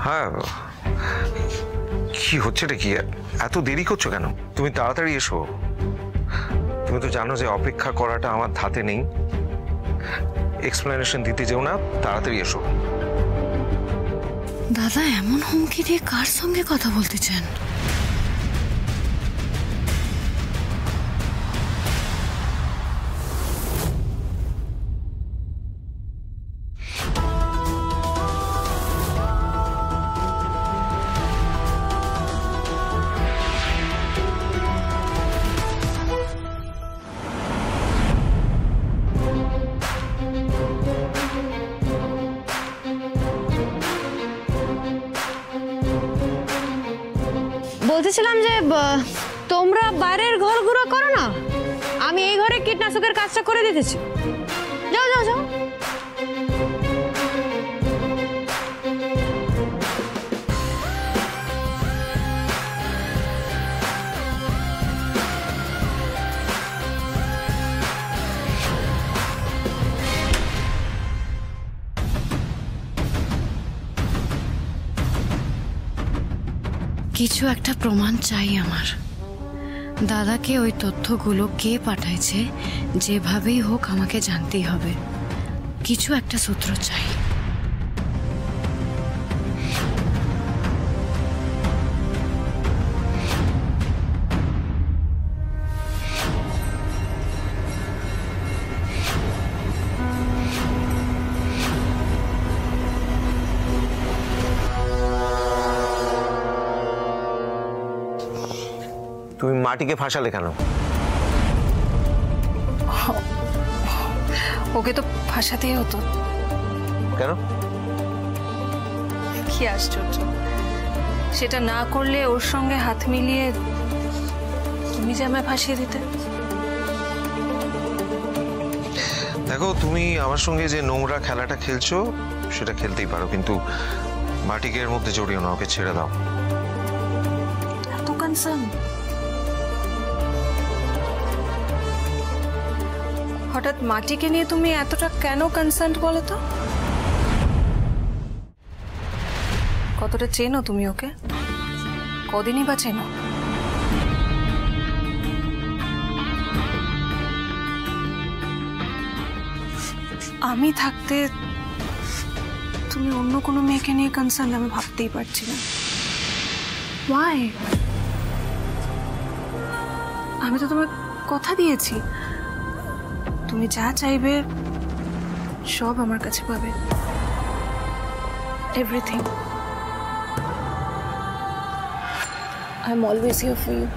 হ্যাঁ, কি হচ্ছেটা কি? এত দেরি করছো কেন? তুমি তাড়াতাড়ি এসো। তুমি তো জানো যে অপেক্ষা করাটা আমার হাতে নেই। এক্সপ্লেনেশন দিতে যেও না, তাড়াতাড়ি এসো। দাদা এমন হুমকি দিয়ে কার সঙ্গে কথা বলতে চান? বলতেছিলাম যে তোমরা বাইরের ঘরগুলো করো না, আমি এই ঘরে কীটনাশকের কাজটা করে দিতেছি। যাও যাও যাও। কিছু একটা প্রমাণ চাই আমার। দাদাকে ওই তথ্যগুলো কে পাঠাইছে, যেভাবেই হোক আমাকে জানতেই হবে। কিছু একটা সূত্র চাই। তুমি মাটিকে ফাঁসালে কেন? ওকে তো ফাঁসাতেই হতো। কেন? কি আশ্চর্য, সেটা না করলে ওর সঙ্গে হাত মিলিয়ে তুমি যে আমায় ফাঁসিয়ে দিতে। দেখো, তুমি আমার সঙ্গে যে নোংরা খেলাটা খেলছো সেটা খেলতেই পারো, কিন্তু মাটিকে এর মধ্যে জড়িও না, ওকে ছেড়ে দাও। এত কনসার্ন? হঠাৎ মাটিকে নিয়ে তুমি এতটা কেন কনসার্ন বলো তো? কতটা চেনো তুমি ওকে? কদিনই বা চেনো? আমি থাকতে তুমি অন্য কোনো মেয়েকে নিয়ে কনসার্ন আমি ভাবতেই পারছি না। Why? আমি তো তোমায় কথা দিয়েছি, তুমি যা চাইবে সব আমার কাছে পাবে। Everything. I am always here for you.